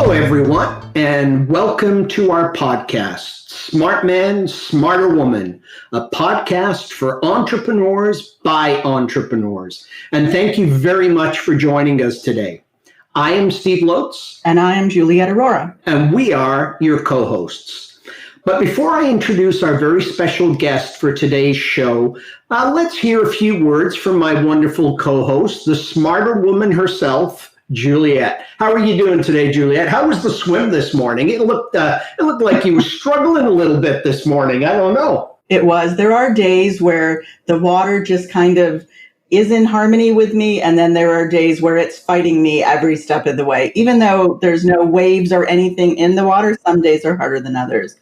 Hello, everyone, and welcome to our podcast, Smart Man, Smarter Woman, a podcast for entrepreneurs by entrepreneurs. And thank you very much for joining us today. I am Steve Lotz. And I am Juliet Aurora. And we are your co-hosts. But before I introduce our very special guest for today's show, let's hear a few words from my wonderful co-host, the smarter woman herself, Juliet. How are you doing today, Juliet? How was the swim this morning? It looked like you were struggling a little bit this morning. I don't know. It was. There are days where the water just kind of is in harmony with me, and then there are days where it's fighting me every step of the way. Even though there's no waves or anything in the water, some days are harder than others.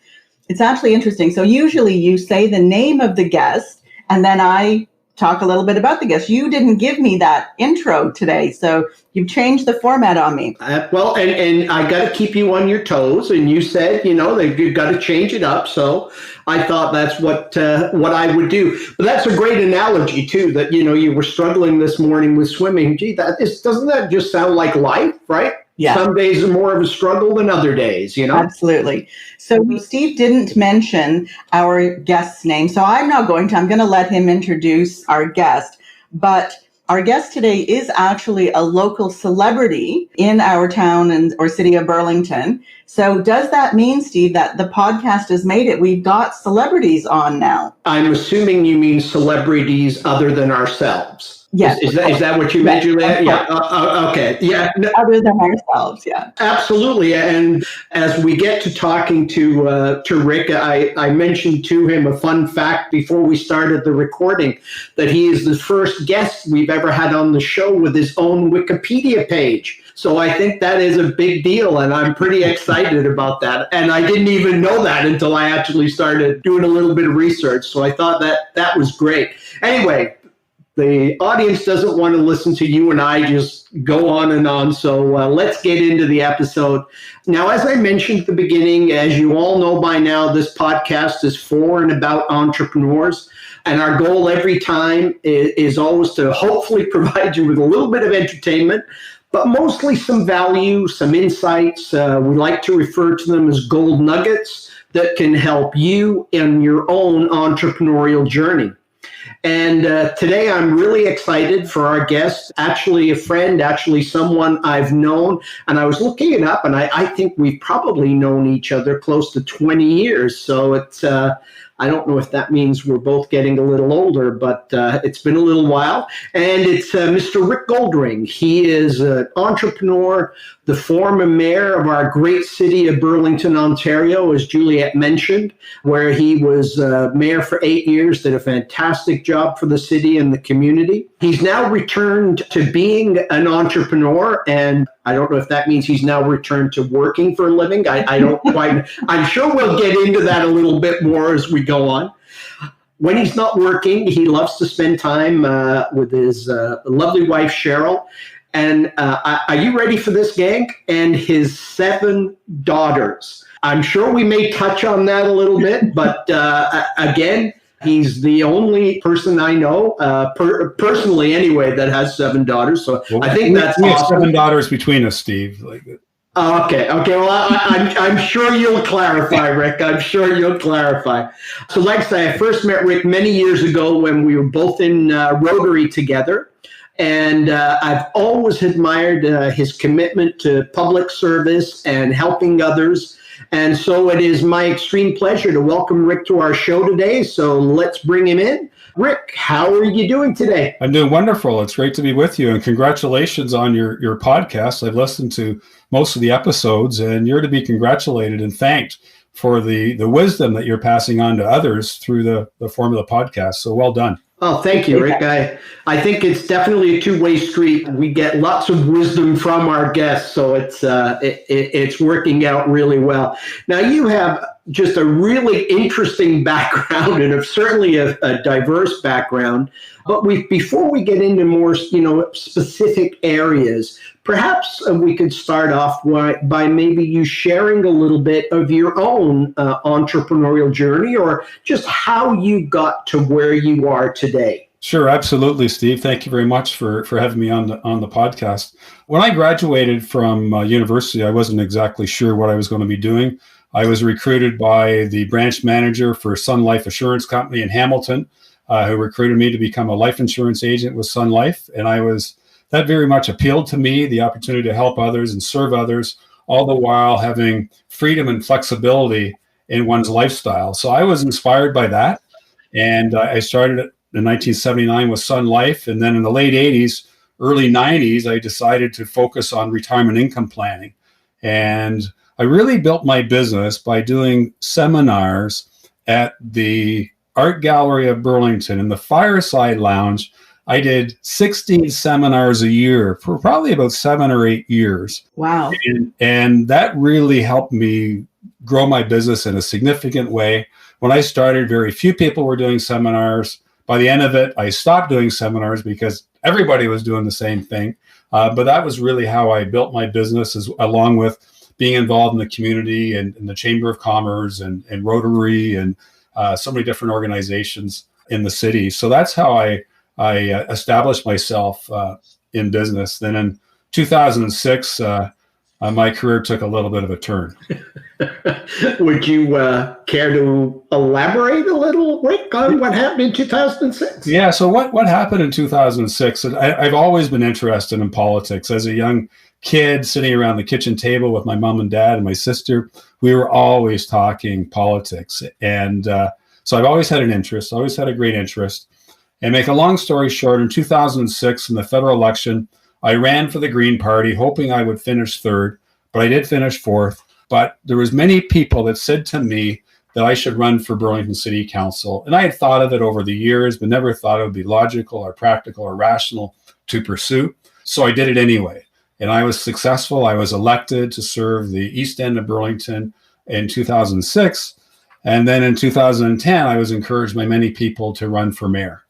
It's actually interesting. So usually you say the name of the guest, and then I talk a little bit about the guest. You didn't give me that intro today, so you've changed the format on me. Well, and I got to keep you on your toes, and you said, that you've got to change it up, so I thought that's what I would do. But that's a great analogy, too, that, you were struggling this morning with swimming. Gee, doesn't that just sound like life, right? Yeah. Some days are more of a struggle than other days, Absolutely. So Steve didn't mention our guest's name, so I'm going to let him introduce our guest. But our guest today is actually a local celebrity in our town or city of Burlington. So does that mean, Steve, that the podcast has made it? We've got celebrities on now. I'm assuming you mean celebrities other than ourselves. Yes. Is that what you meant, Juliet? Yeah. Okay. Yeah. Other than ourselves, yeah. Absolutely. And as we get to talking to Rick, I mentioned to him a fun fact before we started the recording that he is the first guest we've ever had on the show with his own Wikipedia page. So I think that is a big deal, and I'm pretty excited about that. And I didn't even know that until I actually started doing a little bit of research. So I thought that was great. Anyway, the audience doesn't want to listen to you and I just go on and on. So let's get into the episode. Now, as I mentioned at the beginning, as you all know by now, this podcast is for and about entrepreneurs. And our goal every time is always to hopefully provide you with a little bit of entertainment, but mostly some value, some insights. We like to refer to them as gold nuggets that can help you in your own entrepreneurial journey. And today I'm really excited for our guest, actually a friend, actually someone I've known. And I was looking it up, and I think we've probably known each other close to 20 years. So it's I don't know if that means we're both getting a little older, but it's been a little while. And it's Mr. Rick Goldring. He is an entrepreneur, the former mayor of our great city of Burlington, Ontario, as Juliet mentioned, where he was mayor for 8 years, did a fantastic job for the city and the community. He's now returned to being an entrepreneur, and I don't know if that means he's now returned to working for a living. I don't quite, I'm sure we'll get into that a little bit more as we go on. When he's not working, he loves to spend time with his lovely wife, Cheryl. And are you ready for this, gang? And his 7 daughters. I'm sure we may touch on that a little bit, but again, he's the only person I know, personally anyway, that has 7 daughters. So I think that's we awesome. have 7 daughters between us, Steve. Okay. Well, I'm sure you'll clarify, Rick. I'm sure you'll clarify. So like I say, I first met Rick many years ago when we were both in Rotary together. And I've always admired his commitment to public service and helping others. And so it is my extreme pleasure to welcome Rick to our show today. So let's bring him in. Rick, how are you doing today? I'm doing wonderful. It's great to be with you. And congratulations on your podcast. I've listened to most of the episodes, and you're to be congratulated and thanked for the wisdom that you're passing on to others through the form of the podcast. So well done. Oh, thank you, Rick. I think it's definitely a two-way street. We get lots of wisdom from our guests, so it's working out really well. Now, you have just a really interesting background and certainly a diverse background. But before we get into more, specific areas, perhaps we could start off by maybe you sharing a little bit of your own entrepreneurial journey, or just how you got to where you are today. Sure, absolutely, Steve. Thank you very much for having me on the podcast. When I graduated from university, I wasn't exactly sure what I was going to be doing. I was recruited by the branch manager for Sun Life Assurance Company in Hamilton, who recruited me to become a life insurance agent with Sun Life. And that very much appealed to me, the opportunity to help others and serve others, all the while having freedom and flexibility in one's lifestyle. So I was inspired by that. And I started in 1979 with Sun Life. And then in the late 80s, early 90s, I decided to focus on retirement income planning. And I really built my business by doing seminars at the Art Gallery of Burlington in the Fireside Lounge. I did 16 seminars a year for probably about 7 or 8 years. Wow. And that really helped me grow my business in a significant way. When I started, very few people were doing seminars. By the end of it, I stopped doing seminars because everybody was doing the same thing. But that was really how I built my business, along with being involved in the community and in the Chamber of Commerce and Rotary and so many different organizations in the city. So that's how I established myself in business. Then in 2006, my career took a little bit of a turn. Would you care to elaborate a little, Rick, on what happened in 2006? Yeah, so what happened in 2006? I've always been interested in politics. As a young kid sitting around the kitchen table with my mom and dad and my sister, we were always talking politics. And so I've always had an interest, always had a great interest. And make a long story short, in 2006, in the federal election, I ran for the Green Party, hoping I would finish third, but I did finish fourth. But there was many people that said to me that I should run for Burlington City Council. And I had thought of it over the years, but never thought it would be logical or practical or rational to pursue. So I did it anyway. And I was successful. I was elected to serve the East End of Burlington in 2006. And then in 2010, I was encouraged by many people to run for mayor.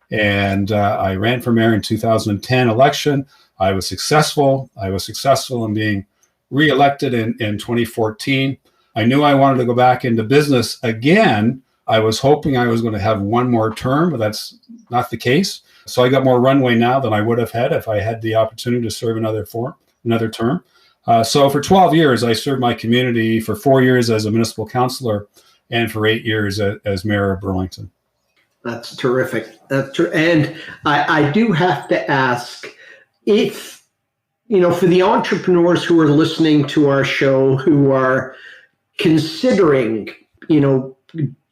And I ran for mayor in 2010 election. I was successful. I was successful in being reelected in 2014. I knew I wanted to go back into business again. I was hoping I was going to have one more term, but that's not the case. So I got more runway now than I would have had if I had the opportunity to serve another term. So for 12 years, I served my community, for 4 years as a municipal councilor, and for 8 years as mayor of Burlington. That's terrific. And I do have to ask, if, for the entrepreneurs who are listening to our show, who are considering,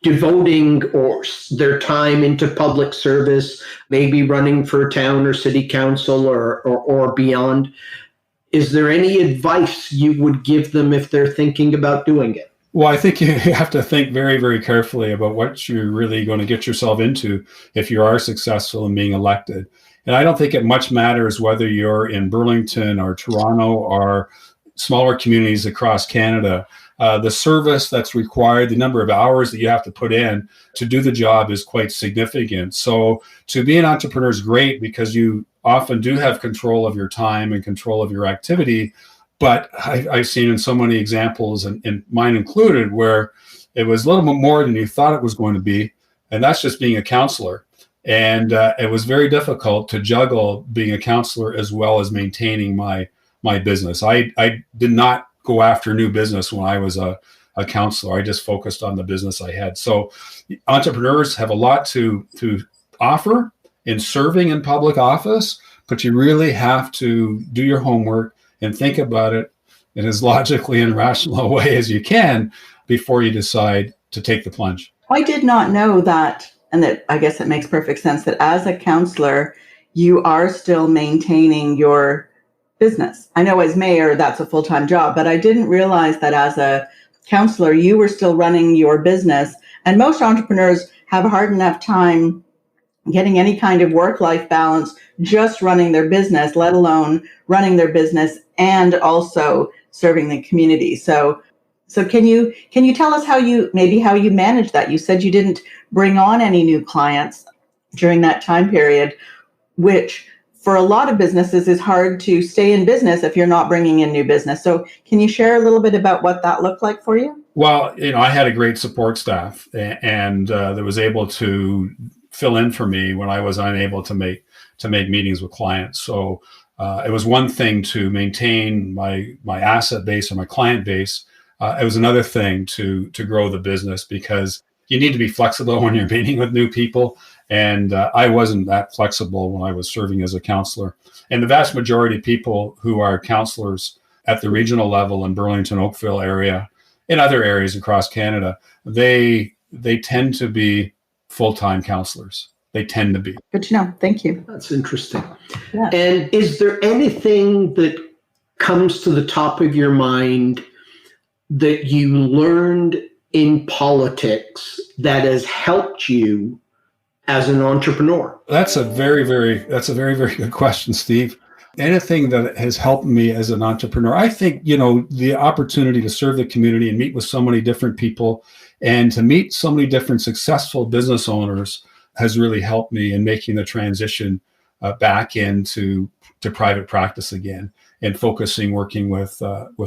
devoting their time into public service, maybe running for town or city council or beyond, is there any advice you would give them if they're thinking about doing it? Well, I think you have to think very, very carefully about what you're really going to get yourself into if you are successful in being elected. And I don't think it much matters whether you're in Burlington or Toronto or smaller communities across Canada. The service that's required, the number of hours that you have to put in to do the job is quite significant. So to be an entrepreneur is great because you often do have control of your time and control of your activity. But I've seen in so many examples, and mine included, where it was a little bit more than you thought it was going to be. And that's just being a counselor. And it was very difficult to juggle being a counselor as well as maintaining my business. I did not go after new business when I was a counselor. I just focused on the business I had. So entrepreneurs have a lot to offer in serving in public office, but you really have to do your homework and think about it in as logically and rational a way as you can before you decide to take the plunge. I did not know that, and that I guess it makes perfect sense that as a counselor, you are still maintaining your business. I know as mayor, that's a full-time job, but I didn't realize that as a counselor, you were still running your business. And most entrepreneurs have a hard enough time getting any kind of work-life balance just running their business, let alone running their business and also serving the community. So can you tell us how you managed that? You said you didn't bring on any new clients during that time period, which for a lot of businesses is hard to stay in business if you're not bringing in new business. So can you share a little bit about what that looked like for you? Well, I had a great support staff and that was able to fill in for me when I was unable to make meetings with clients. So it was one thing to maintain my asset base or my client base. It was another thing to grow the business, because you need to be flexible when you're meeting with new people. And I wasn't that flexible when I was serving as a counselor. And the vast majority of people who are counselors at the regional level in Burlington, Oakville area, in other areas across Canada, they tend to be full-time counselors. They tend to be. Good to know. Thank you. That's interesting. Yeah. And is there anything that comes to the top of your mind that you learned in politics that has helped you as an entrepreneur? That's a very, very good question, Steve. Anything that has helped me as an entrepreneur, I think, the opportunity to serve the community and meet with so many different people and to meet so many different successful business owners has really helped me in making the transition back into private practice again and working with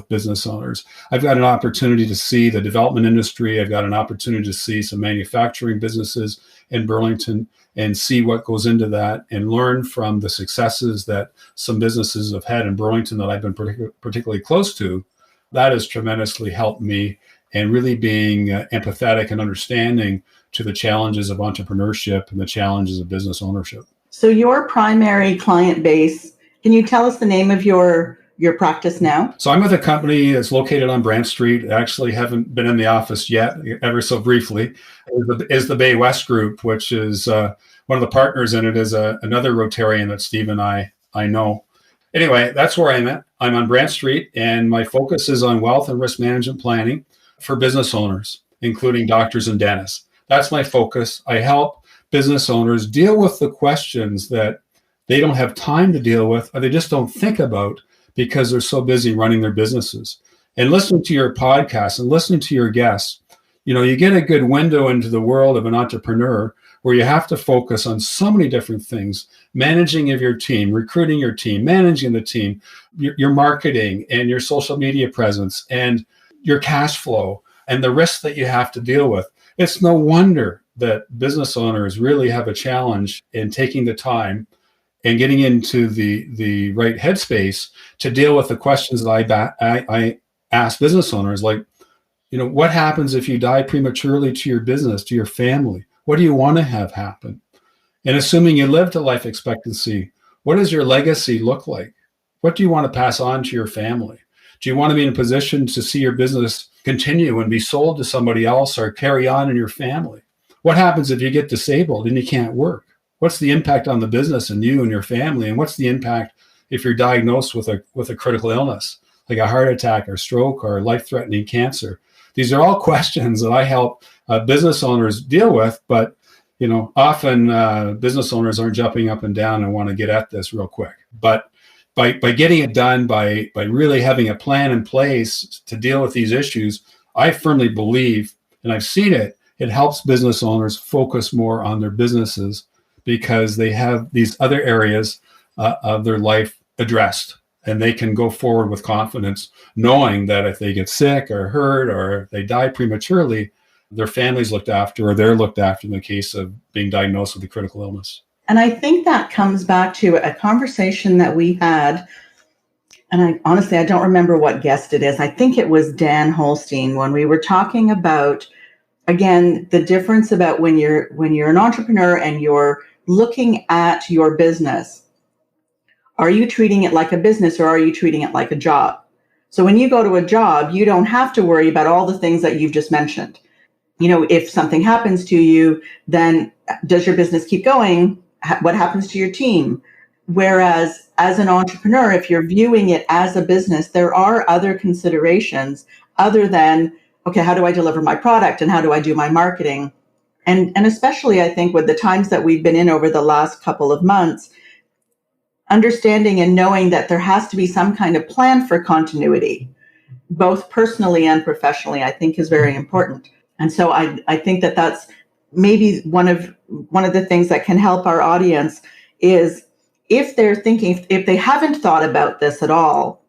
business owners. I've got an opportunity to see the development industry. I've got an opportunity to see some manufacturing businesses in Burlington and see what goes into that and learn from the successes that some businesses have had in Burlington that I've been particularly close to. That has tremendously helped me, and really being empathetic and understanding to the challenges of entrepreneurship and the challenges of business ownership. So your primary client base, can you tell us the name of your practice now? So I'm with a company that's located on Brant Street. I actually haven't been in the office yet, ever so briefly. Is the Bay West Group, which is one of the partners in it is another Rotarian that Steve and I know. Anyway, that's where I'm at. I'm on Brant Street, and my focus is on wealth and risk management planning for business owners, including doctors and dentists. That's my focus. I help business owners deal with the questions that they don't have time to deal with, or they just don't think about because they're so busy running their businesses. And listening to your podcast and listening to your guests, you get a good window into the world of an entrepreneur where you have to focus on so many different things: managing of your team, recruiting your team, managing the team, your marketing and your social media presence and your cash flow and the risks that you have to deal with. It's no wonder that business owners really have a challenge in taking the time and getting into the right headspace to deal with the questions that I ask business owners, like, what happens if you die prematurely to your business, to your family? What do you want to have happen? And assuming you live to life expectancy, what does your legacy look like? What do you want to pass on to your family? Do you want to be in a position to see your business continue and be sold to somebody else or carry on in your family? What happens if you get disabled and you can't work? What's the impact on the business and you and your family? And what's the impact if you're diagnosed with a critical illness, like a heart attack or stroke or life-threatening cancer? These are all questions that I help business owners deal with, but often business owners aren't jumping up and down and want to get at this real quick. But by getting it done, by really having a plan in place to deal with these issues, I firmly believe, and I've seen it, it helps business owners focus more on their businesses because they have these other areas of their life addressed. And they can go forward with confidence, knowing that if they get sick or hurt or if they die prematurely, their family's looked after, or they're looked after in the case of being diagnosed with a critical illness. And I think that comes back to a conversation that we had, and I don't remember what guest it is. I think it was Dan Holstein, when we were talking about, again, the difference about when you're an entrepreneur and you're looking at your business. Are you treating it like a business, or are you treating it like a job? So when you go to a job, you don't have to worry about all the things that you've just mentioned. If something happens to you, then does your business keep going? What happens to your team? Whereas as an entrepreneur, if you're viewing it as a business, there are other considerations other than, okay, how do I deliver my product and how do I do my marketing? And especially, I think, with the times that we've been in over the last couple of months, understanding and knowing that there has to be some kind of plan for continuity, both personally and professionally, I think is very important. And so I think that that's maybe one of the things that can help our audience is, if they're thinking, if they haven't thought about this at all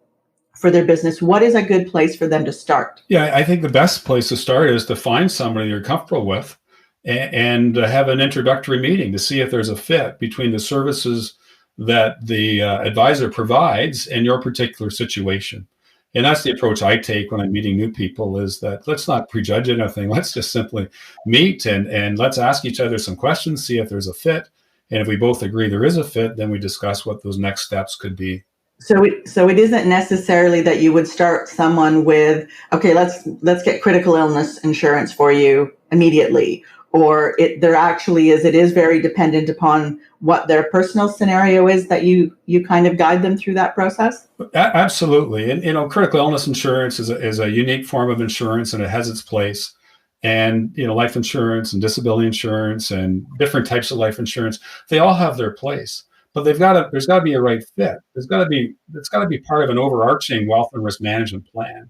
for their business, what is a good place for them to start? Yeah, I think the best place to start is to find somebody you're comfortable with and have an introductory meeting to see if there's a fit between the services that the advisor provides and your particular situation. And that's the approach I take when I'm meeting new people, is that let's not prejudge anything. Let's just simply meet and let's ask each other some questions, see if there's a fit. And if we both agree there is a fit, then we discuss what those next steps could be. So it isn't necessarily that you would start someone with, okay, let's get critical illness insurance for you immediately. Or it is very dependent upon what their personal scenario is, that you kind of guide them through that process? Absolutely. And, critical illness insurance is a unique form of insurance, and it has its place. And, life insurance and disability insurance and different types of life insurance, they all have their place, but there's got to be a right fit. It's got to be part of an overarching wealth and risk management plan.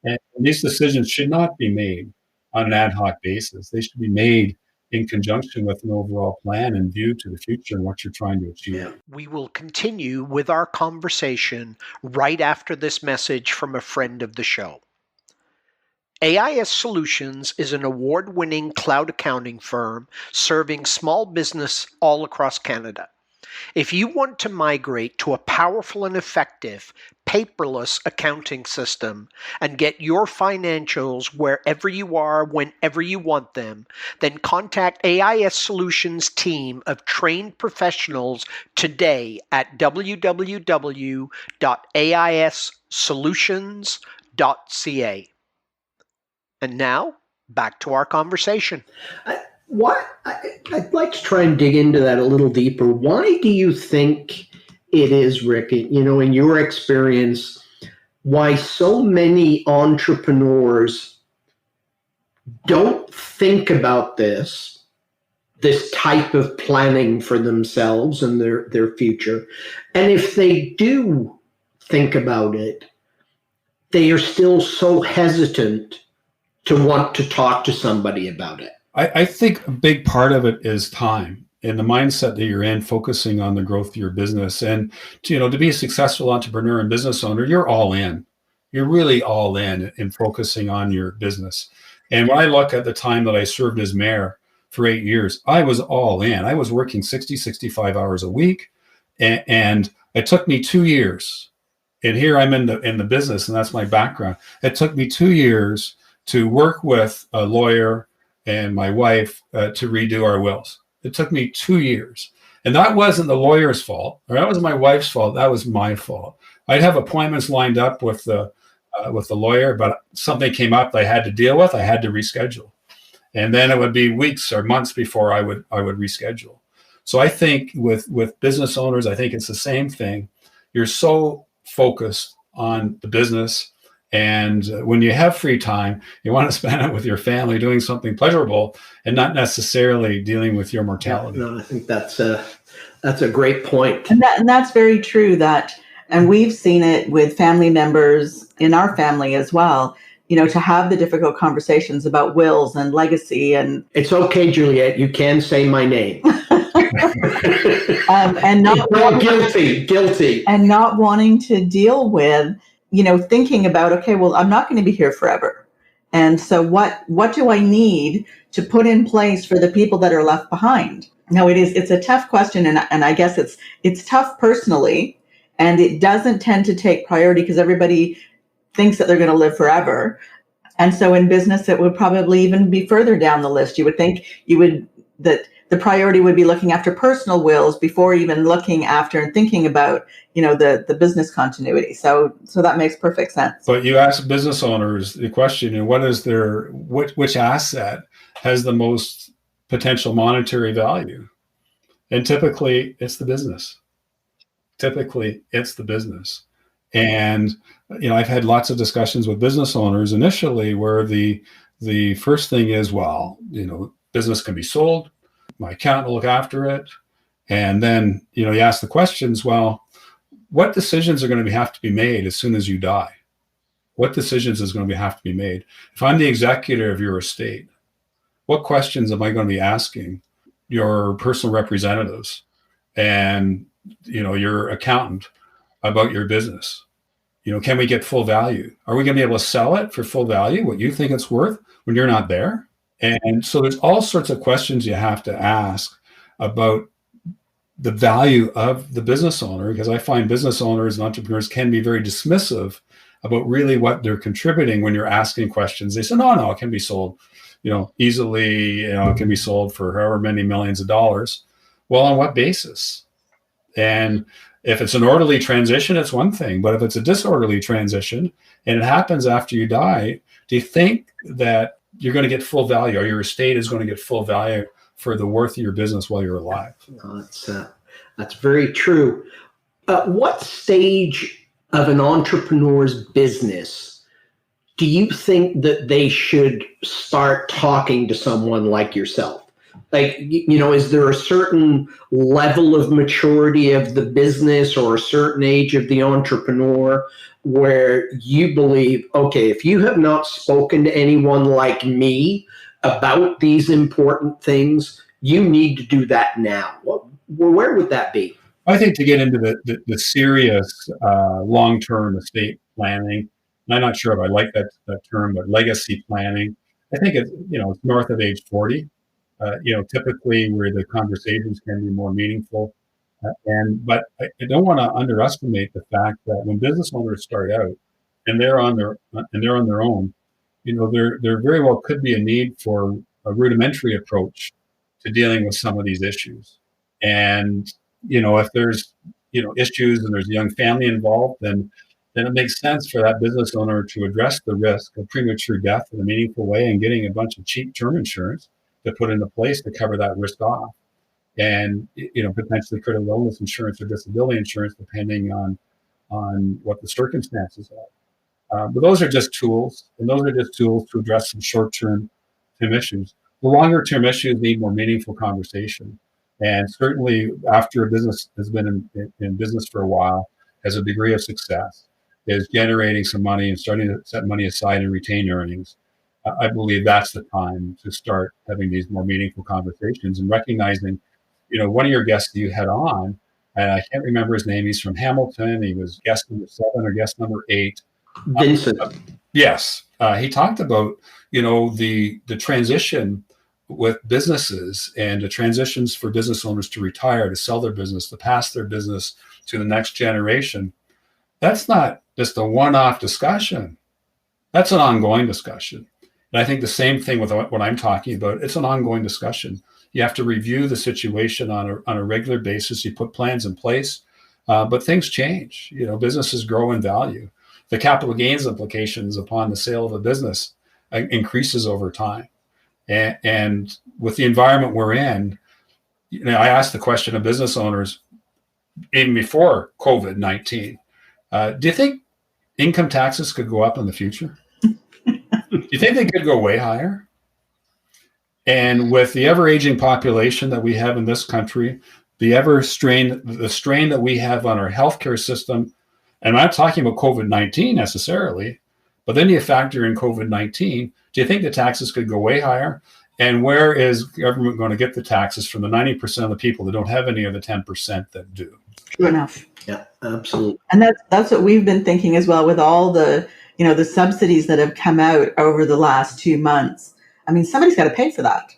And these decisions should not be made on an ad hoc basis. They should be made in conjunction with an overall plan and view to the future and what you're trying to achieve. We will continue with our conversation right after this message from a friend of the show. AIS Solutions is an award-winning cloud accounting firm serving small business all across Canada. If you want to migrate to a powerful and effective paperless accounting system and get your financials wherever you are, whenever you want them, then contact AIS Solutions team of trained professionals today at www.aissolutions.ca. And now, back to our conversation. I'd like to try and dig into that a little deeper. Why do you think it is, Rick, in your experience, why so many entrepreneurs don't think about this type of planning for themselves and their future? And if they do think about it, they are still so hesitant to want to talk to somebody about it. I think a big part of it is time and the mindset that you're in, focusing on the growth of your business. And to be a successful entrepreneur and business owner, you're all in. You're really all in focusing on your business. And when I look at the time that I served as mayor for 8 years, I was all in. I was working 60, 65 hours a week. And it took me 2 years. And here I'm in the business, and that's my background. It took me 2 years to work with a lawyer and my wife to redo our wills. It took me 2 years. And that wasn't the lawyer's fault, or that wasn't my wife's fault. That was my fault. I'd have appointments lined up with the lawyer, but something came up I had to deal with. I had to reschedule. And then it would be weeks or months before I would reschedule. So I think with business owners, I think it's the same thing. You're so focused on the business. And when you have free time, you want to spend it with your family doing something pleasurable and not necessarily dealing with your mortality. No, I think that's a great point. And that's very true. And we've seen it with family members in our family as well, to have the difficult conversations about wills and legacy. And it's okay, Juliet, you can say my name. And not guilty. And not wanting to deal with, thinking about, okay, well, I'm not going to be here forever. And so what do I need to put in place for the people that are left behind? Now, it's a tough question. And I guess it's tough personally, and it doesn't tend to take priority because everybody thinks that they're going to live forever. And so in business, it would probably even be further down the list. You would think that the priority would be looking after personal wills before even looking after and thinking about, the business continuity. So that makes perfect sense. But you ask business owners the question, what is which asset has the most potential monetary value? And typically it's the business. And, I've had lots of discussions with business owners initially where the first thing is, business can be sold. My accountant will look after it. And then, you ask the questions, what decisions are going to have to be made as soon as you die? What decisions is going to have to be made? If I'm the executor of your estate, what questions am I going to be asking your personal representatives and, your accountant about your business? Can we get full value? Are we going to be able to sell it for full value, what you think it's worth when you're not there? And so there's all sorts of questions you have to ask about the value of the business owner, because I find business owners and entrepreneurs can be very dismissive about really what they're contributing when you're asking questions. They say, no, it can be sold, easily, it can be sold for however many millions of dollars. Well, on what basis? And if it's an orderly transition, it's one thing, but if it's a disorderly transition and it happens after you die, do you think that you're going to get full value, or your estate is going to get full value for the worth of your business while you're alive? That's very true. What stage of an entrepreneur's business do you think that they should start talking to someone like yourself? Like, is there a certain level of maturity of the business or a certain age of the entrepreneur where you believe, okay, if you have not spoken to anyone like me about these important things, you need to do that now? Where would that be? I think to get into the serious long-term estate planning, and I'm not sure if I like that term, but legacy planning, I think it's north of age 40. Typically where the conversations can be more meaningful. But I don't want to underestimate the fact that when business owners start out and they're on their own, there very well could be a need for a rudimentary approach to dealing with some of these issues. And if there's issues and there's a young family involved, then it makes sense for that business owner to address the risk of premature death in a meaningful way and getting a bunch of cheap term insurance to put into place to cover that risk off, and potentially critical illness insurance or disability insurance, depending on what the circumstances are. But those are just tools, and those are just tools to address some short-term issues. The longer-term issues need more meaningful conversation, and certainly after a business has been in business for a while, has a degree of success, is generating some money and starting to set money aside and retain earnings. I believe that's the time to start having these more meaningful conversations and recognizing, one of your guests that you had on, and I can't remember his name. He's from Hamilton. He was guest number 7 or guest number 8. Vincent. Yes. He talked about, the transition with businesses and the transitions for business owners to retire, to sell their business, to pass their business to the next generation. That's not just a one-off discussion. That's an ongoing discussion. And I think the same thing with what I'm talking about. It's an ongoing discussion. You have to review the situation on a regular basis. You put plans in place, but things change. Businesses grow in value. The capital gains implications upon the sale of a business increases over time. And with the environment we're in, I asked the question of business owners even before COVID-19. Do you think income taxes could go up in the future? Do you think they could go way higher? And with the ever-aging population that we have in this country, the strain that we have on our healthcare system, and I'm not talking about COVID-19 necessarily, but then you factor in COVID-19, do you think the taxes could go way higher? And where is government going to get the taxes from the 90% of the people that don't have any of the 10% that do? True enough. Yeah, absolutely. And that's what we've been thinking as well with all the the subsidies that have come out over the last 2 months. I mean, somebody's got to pay for that.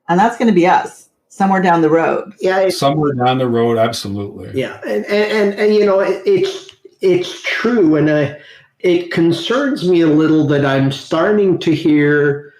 And that's going to be us somewhere down the road. Yeah. Somewhere down the road. Absolutely. Yeah. And it's true. And it concerns me a little that I'm starting to hear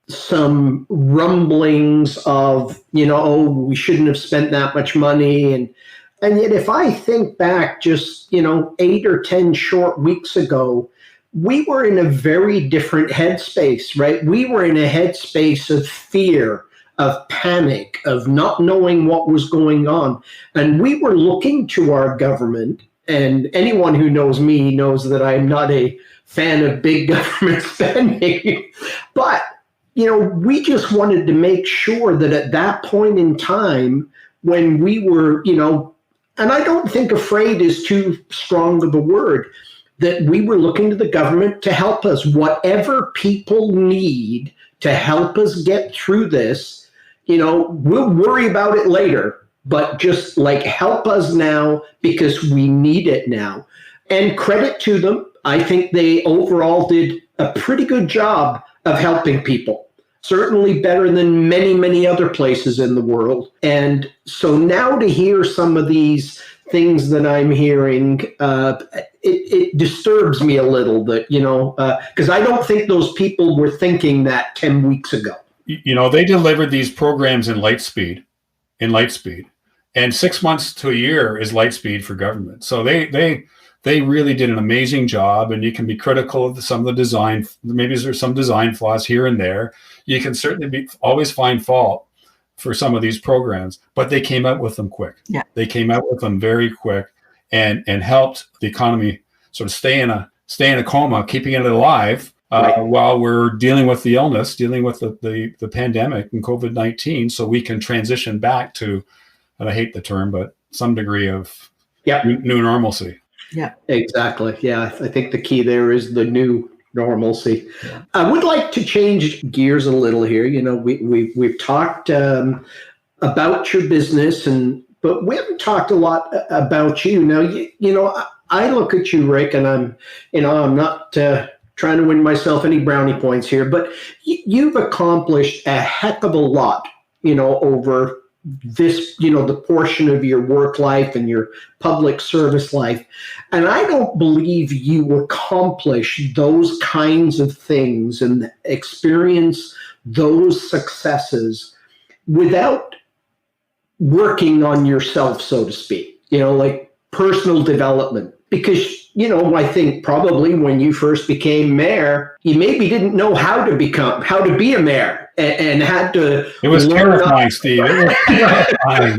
some rumblings of, we shouldn't have spent that much money. And yet if I think back just, 8 or 10 short weeks ago, we were in a very different headspace, right? We were in a headspace of fear, of panic, of not knowing what was going on. And we were looking to our government, and anyone who knows me knows that I'm not a fan of big government spending. But, we just wanted to make sure that at that point in time, when we were, and I don't think afraid is too strong of a word, that we were looking to the government to help us. Whatever people need to help us get through this, we'll worry about it later, but just help us now because we need it now. And credit to them. I think they overall did a pretty good job of helping people. certainly better than many, many other places in the world. And so now to hear some of these things that I'm hearing, it disturbs me a little bit, because I don't think those people were thinking that 10 weeks ago. They delivered these programs in light speed, and 6 months to a year is light speed for government. So they really did an amazing job, and you can be critical of some of the design. Maybe there's some design flaws here and there. You can certainly always find fault for some of these programs, but they came out with them quick. Yeah. They came out with them very quick and helped the economy sort of stay in a coma, keeping it alive while we're dealing with the illness, dealing with the pandemic and COVID-19, so we can transition back to, and I hate the term, but some degree of new normalcy. Yeah, exactly. Yeah, I think the key there is the new normalcy. Yeah. I would like to change gears a little here. We've talked about your business, but we haven't talked a lot about you. Now, I look at you, Rick, and I'm not trying to win myself any brownie points here, but you've accomplished a heck of a lot, over this, the portion of your work life and your public service life. And I don't believe you accomplish those kinds of things and experience those successes without working on yourself, so to speak, like personal development. Because, I think probably when you first became mayor, you maybe didn't know how to be a mayor and had to. It was terrifying, Steve. It was terrifying.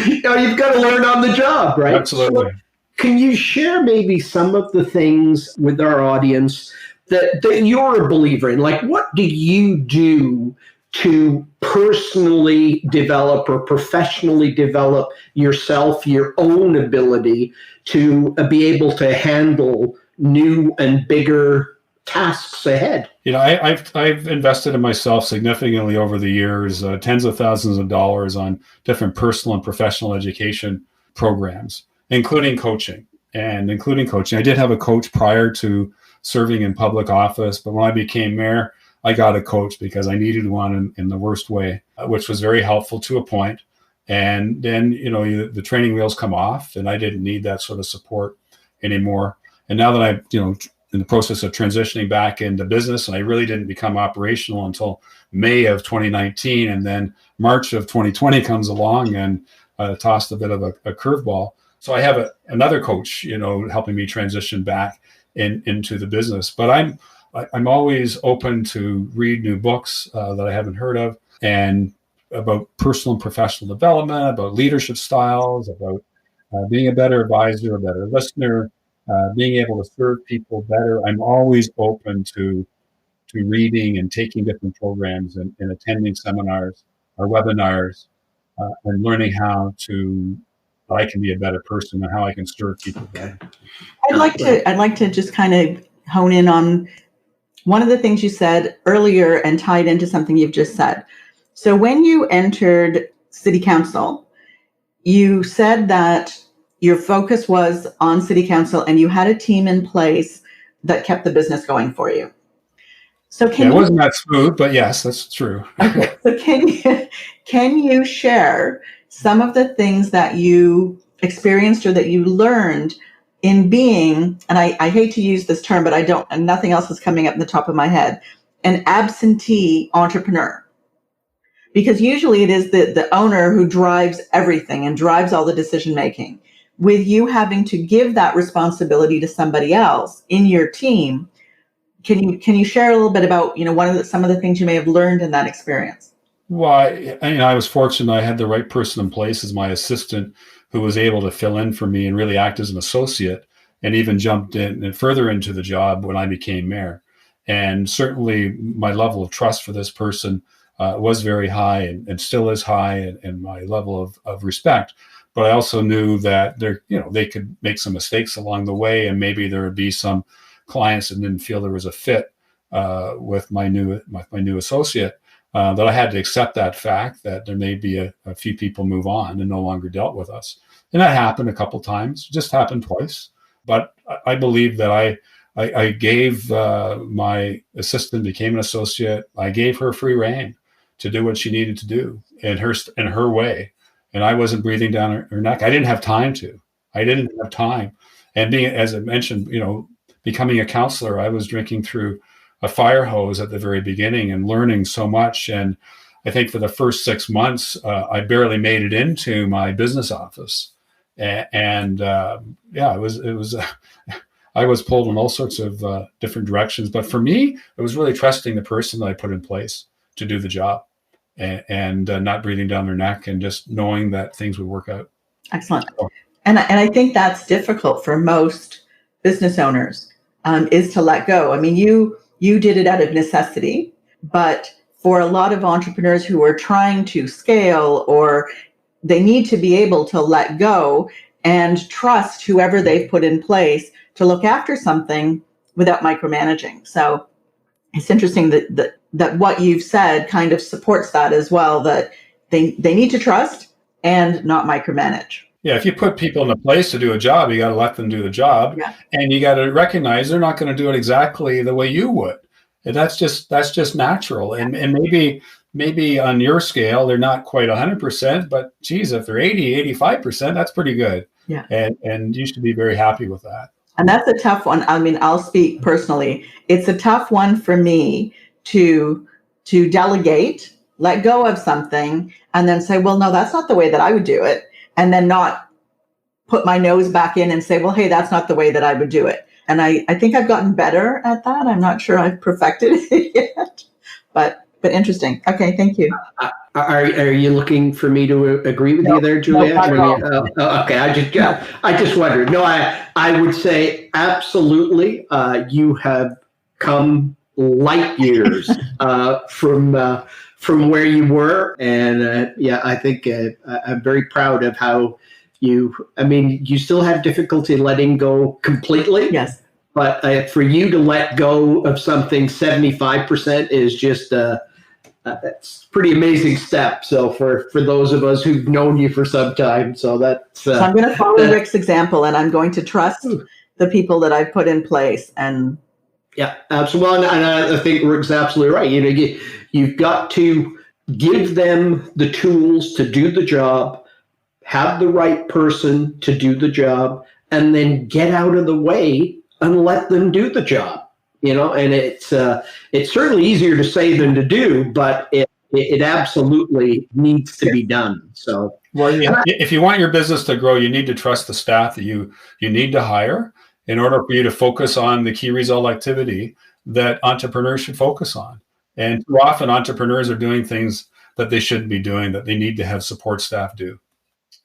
You've got to learn on the job, right? Absolutely. So can you share maybe some of the things with our audience that you're a believer in? Like, what do you do to personally develop or professionally develop yourself, your own ability to be able to handle new and bigger tasks ahead? I've invested in myself significantly over the years, tens of thousands of dollars on different personal and professional education programs, including coaching. I did have a coach prior to serving in public office, but when I became mayor, I got a coach because I needed one in the worst way, which was very helpful to a point. And then, the training wheels come off, and I didn't need that sort of support anymore. And now that I'm, in the process of transitioning back into business, and I really didn't become operational until May of 2019, and then March of 2020 comes along and tossed a bit of a curveball. So I have another coach, helping me transition back into the business. But I'm always open to read new books that I haven't heard of, and about personal and professional development, about leadership styles, about being a better advisor, a better listener, being able to serve people better. I'm always open to reading and taking different programs and attending seminars or webinars and learning how I can be a better person and how I can serve people better. I'd like to just kind of hone in on one of the things you said earlier and tied into something you've just said. So when you entered City Council, you said that your focus was on City Council and you had a team in place that kept the business going for you. So it wasn't that smooth, but yes, that's true. Okay. So can you share some of the things that you experienced or that you learned in being, and I hate to use this term, but and nothing else is coming up in the top of my head, an absentee entrepreneur? Because usually it is the owner who drives everything and drives all the decision making. With you having to give that responsibility to somebody else in your team, can you share a little bit about some of the things you may have learned in that experience? Well, I was fortunate. I had the right person in place as my assistant, who was able to fill in for me and really act as an associate, and even jumped in and further into the job when I became mayor. And certainly my level of trust for this person was very high and still is high, and my level of respect. But I also knew that they could make some mistakes along the way, and maybe there would be some clients that didn't feel there was a fit with my new associate. That I had to accept that fact that there may be a few people move on and no longer dealt with us. And that happened a couple times, just happened twice. But I believe that I I gave my assistant, became an associate. I gave her free rein to do what she needed to do in her way. And I wasn't breathing down her neck. I didn't have time to. I didn't have time. And being, as I mentioned, becoming a counselor, I was drinking through a fire hose at the very beginning and learning so much. And I think for the first 6 months, I barely made it into my business office. And it was I was pulled in all sorts of different directions. But for me, it was really trusting the person that I put in place to do the job, and not breathing down their neck, and just knowing that things would work out. Excellent. And I think that's difficult for most business owners, is to let go. I mean, you did it out of necessity, but for a lot of entrepreneurs who are trying to scale, or they need to be able to let go and trust whoever they've put in place to look after something without micromanaging. So it's interesting that what you've said kind of supports that as well, that they need to trust and not micromanage. Yeah, if you put people in a place to do a job, you got to let them do the job, and you got to recognize they're not going to do it exactly the way you would. And that's just natural. And maybe on your scale, they're not quite 100%, but geez, if they're 80, 85%, that's pretty good. Yeah. And you should be very happy with that. And that's a tough one. I mean, I'll speak personally. It's a tough one for me to delegate, let go of something, and then say, well, no, that's not the way that I would do it. And then not put my nose back in and say, well, hey, that's not the way that I would do it. And I think I've gotten better at that. I'm not sure I've perfected it yet, but interesting. Okay, thank you. Are you looking for me to agree with you there, Juliette? Okay, I just wondered. No, I would say absolutely. You have come light years from where you were, and I think I'm very proud of how you still have difficulty letting go completely. Yes. But for you to let go of something 75% is just that's a pretty amazing step. So for those of us who've known you for some time, so that's. So I'm going to follow Rick's example, and I'm going to trust the people that I've put in place. And yeah, absolutely. And I think Rick's absolutely right. You've got to give them the tools to do the job, have the right person to do the job, and then get out of the way and let them do the job. And it's certainly easier to say than to do, but it absolutely needs to be done. So, well, if you want your business to grow, you need to trust the staff that you need to hire in order for you to focus on the key result activity that entrepreneurs should focus on. And too often entrepreneurs are doing things that they shouldn't be doing, that they need to have support staff do.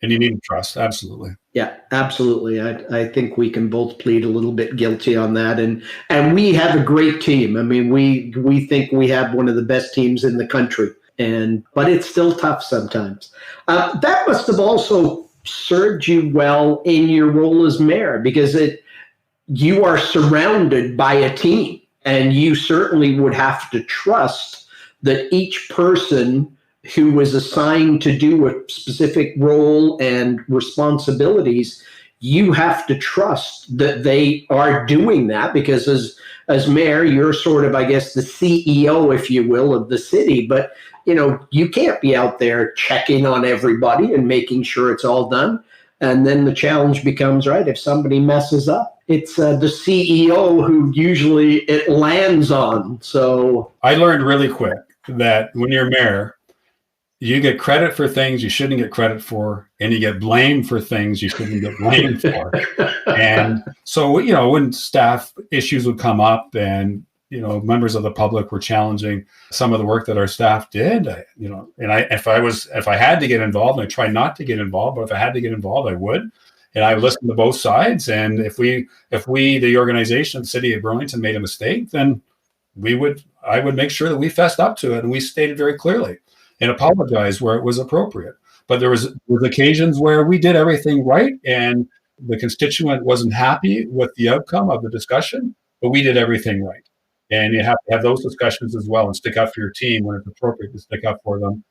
And you need to trust, absolutely. Yeah, absolutely. I think we can both plead a little bit guilty on that. And we have a great team. I mean, we think we have one of the best teams in the country. But it's still tough sometimes. That must have also served you well in your role as mayor, because you are surrounded by a team, and you certainly would have to trust that each person who was assigned to do a specific role and responsibilities, you have to trust that they are doing that, because as mayor, you're sort of, I guess, the CEO, if you will, of the city. But, you can't be out there checking on everybody and making sure it's all done. And then the challenge becomes, right, if somebody messes up, it's the CEO who usually it lands on. So I learned really quick that when you're mayor, you get credit for things you shouldn't get credit for, and you get blamed for things you shouldn't get blamed for. And so, when staff issues would come up and, members of the public were challenging some of the work that our staff did, and if I had to get involved, and I try not to get involved, but if I had to get involved, I would. And I would listen to both sides. And if we, the organization, the city of Burlington, made a mistake, then I would make sure that we fessed up to it, and we stated very clearly and apologize where it was appropriate. But there was occasions where we did everything right, and the constituent wasn't happy with the outcome of the discussion, but we did everything right. And you have to have those discussions as well, and stick up for your team when it's appropriate to stick up for them,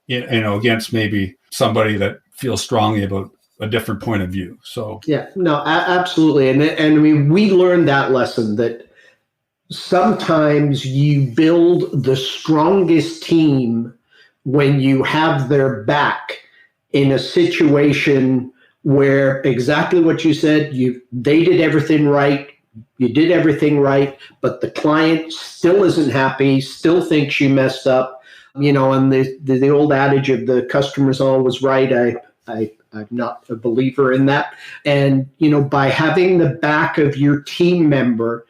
against maybe somebody that feels strongly about a different point of view. So yeah, no, absolutely. And I mean, we learned that lesson that sometimes you build the strongest team when you have their back in a situation where exactly what you said, they did everything right, you did everything right, but the client still isn't happy, still thinks you messed up, and the old adage of the customer's always right, I'm not a believer in that. And, by having the back of your team member,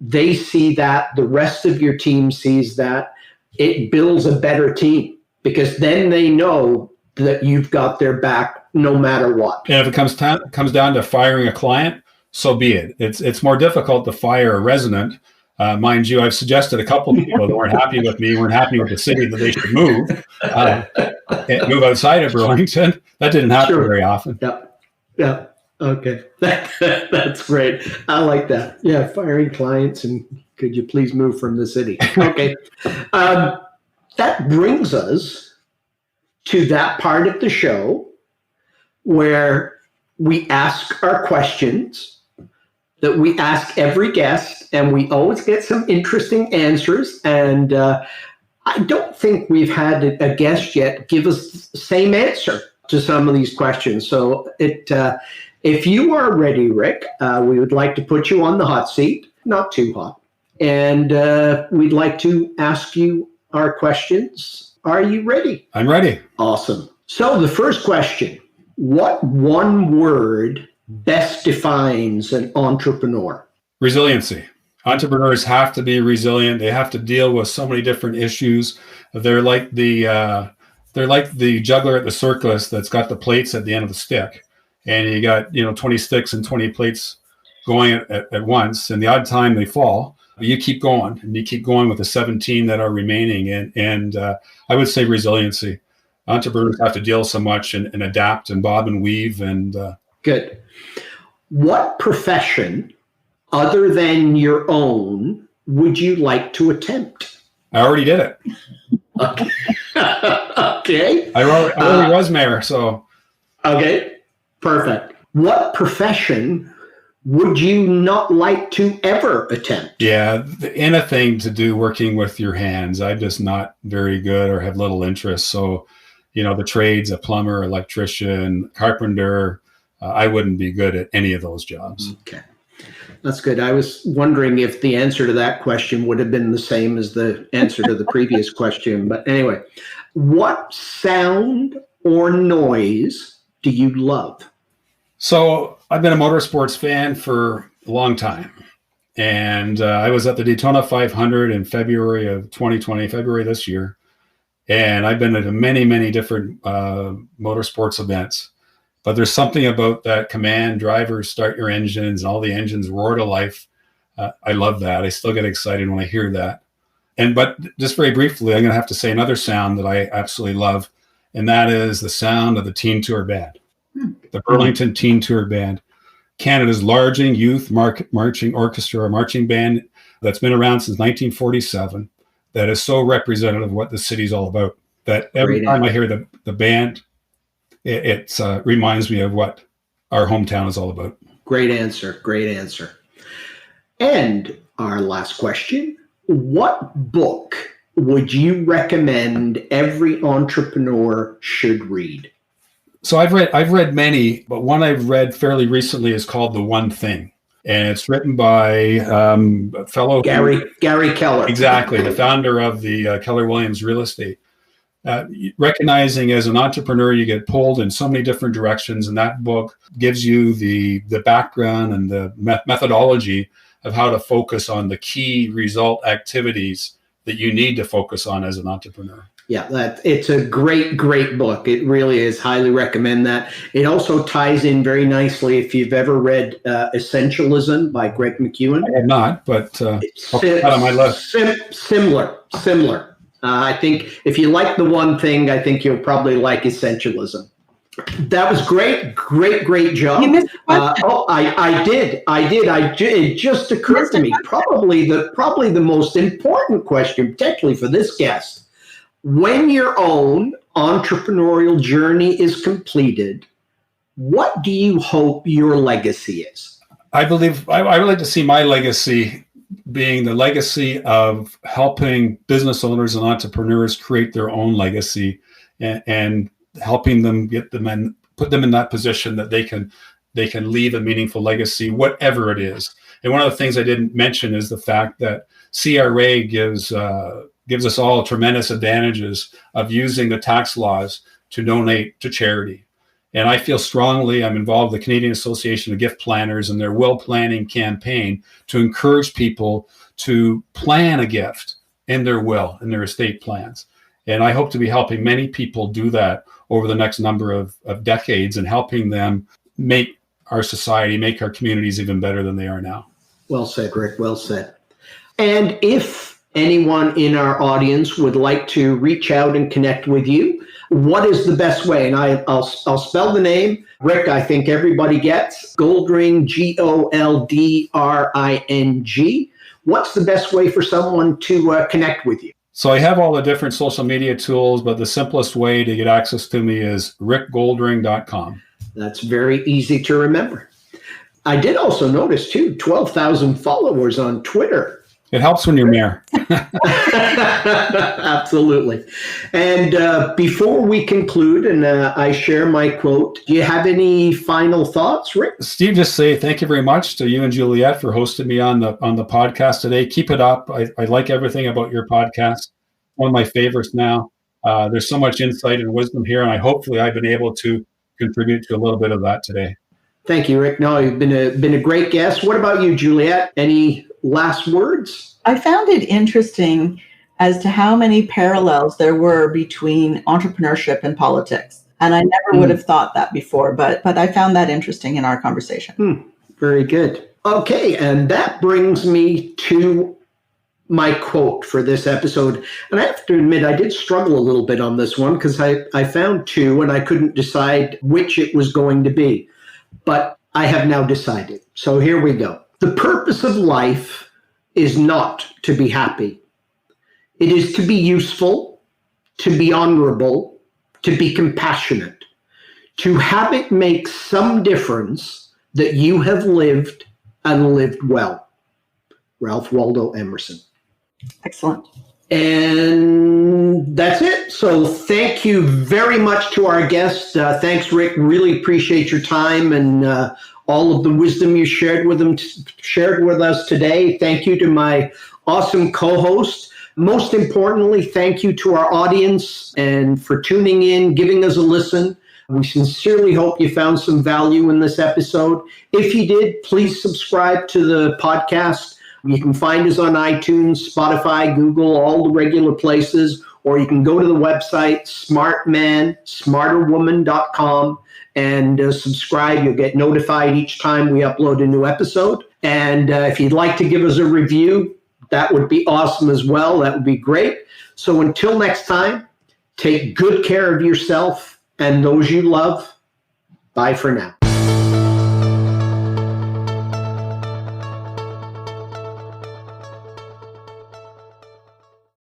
they see that, the rest of your team sees that, it builds a better team because then they know that you've got their back no matter what. And if it comes down to firing a client, so be it. It's more difficult to fire a resident. Mind you, I've suggested a couple of people that weren't happy with me, weren't happy with the city, that they should move outside of Burlington. That didn't happen very often. Yeah. Okay. That's great. I like that. Yeah. Firing clients and could you please move from the city? Okay. That brings us to that part of the show where we ask our questions that we ask every guest, and we always get some interesting answers. And I don't think we've had a guest yet give us the same answer to some of these questions. So if you are ready, Rick, we would like to put you on the hot seat, not too hot. And we'd like to ask you our questions. Are you ready? I'm ready. Awesome. So the first question, what one word best defines an entrepreneur? Resiliency. Entrepreneurs have to be resilient. They have to deal with so many different issues. They're like the juggler at the circus that's got the plates at the end of the stick, and you got 20 sticks and 20 plates going at once, and the odd time they fall, you keep going, and you keep going with the 17 that are remaining. And I would say resiliency. Entrepreneurs have to deal so much and adapt and bob and weave. And Good. What profession other than your own would you like to attempt? I already did it. Okay. Okay. I already was mayor, so. Okay, perfect. What profession would you not like to ever attempt? Yeah, anything to do working with your hands. I'm just not very good or have little interest. So, the trades, a plumber, electrician, carpenter, I wouldn't be good at any of those jobs. Okay. That's good. I was wondering if the answer to that question would have been the same as the answer to the previous question. But anyway, what sound or noise do you love? So I've been a motorsports fan for a long time. And I was at the Daytona 500 in February of 2020, February this year. And I've been to many, many different motorsports events. But there's something about that command, drivers, start your engines, and all the engines roar to life. I love that. I still get excited when I hear that. But just very briefly, I'm going to have to say another sound that I absolutely love, and that is the sound of the Teen Tour Band, the Burlington Teen Tour Band, Canada's largest youth marching orchestra or marching band that's been around since 1947, that is so representative of what the city's all about, that every time I hear the band, it reminds me of what our hometown is all about. Great answer. Great answer. And our last question, what book would you recommend every entrepreneur should read? So I've read many, but one I've read fairly recently is called The One Thing. And it's written by a fellow Gary Keller. Exactly, the founder of the Keller Williams Real Estate. Recognizing as an entrepreneur, you get pulled in so many different directions, and that book gives you the background and the methodology of how to focus on the key result activities that you need to focus on as an entrepreneur. Yeah, it's a great book. It really is. Highly recommend that. It also ties in very nicely if you've ever read Essentialism by Greg McKeown. I have not, but I'll put that on my list. Similar. I think if you like The One Thing, I think you'll probably like Essentialism. That was great job. You missed the question. I did. It just occurred to me. Probably the most important question, particularly for this guest. When your own entrepreneurial journey is completed, what do you hope your legacy is? I believe I would like to see my legacy being the legacy of helping business owners and entrepreneurs create their own legacy, and helping them put them in that position that they can leave a meaningful legacy, whatever it is. And one of the things I didn't mention is the fact that CRA gives us all tremendous advantages of using the tax laws to donate to charity. And I feel strongly, I'm involved with the Canadian Association of Gift Planners and their will planning campaign to encourage people to plan a gift in their will, in their estate plans. And I hope to be helping many people do that over the next number of decades, and helping them make our society, make our communities even better than they are now. Well said, Rick. Well said. And if anyone in our audience would like to reach out and connect with you, what is the best way? And I'll spell the name. Rick, I think everybody gets. Goldring, Goldring. What's the best way for someone to connect with you? So I have all the different social media tools, but the simplest way to get access to me is rickgoldring.com. That's very easy to remember. I did also notice, too, 12,000 followers on Twitter. It helps when you're mayor. Absolutely. And before we conclude and I share my quote, do you have any final thoughts, Rick? Steve, just say thank you very much to you and Juliet for hosting me on the podcast today. Keep it up. I like everything about your podcast. One of my favorites now. There's so much insight and wisdom here, and hopefully I've been able to contribute to a little bit of that today. Thank you, Rick. No, you've been a great guest. What about you, Juliet? Any last words? I found it interesting as to how many parallels there were between entrepreneurship and politics. And I never would have thought that before, but I found that interesting in our conversation. Very good. Okay, and that brings me to my quote for this episode. And I have to admit, I did struggle a little bit on this one because I found two and I couldn't decide which it was going to be. But I have now decided. So here we go. The purpose of life is not to be happy. It is to be useful, to be honorable, to be compassionate, to have it make some difference that you have lived and lived well. Ralph Waldo Emerson. Excellent. And that's it. So thank you very much to our guest. Thanks, Rick. Really appreciate your time and all of the wisdom you shared with us today. Thank you to my awesome co-host. Most importantly, thank you to our audience and for tuning in, giving us a listen. We sincerely hope you found some value in this episode. If you did, please subscribe to the podcast. You can find us on iTunes, Spotify, Google, all the regular places, or you can go to the website, smartwoman.com, and subscribe. You'll get notified each time we upload a new episode. And if you'd like to give us a review, that would be awesome as well. That would be great. So until next time, take good care of yourself and those you love. Bye for now.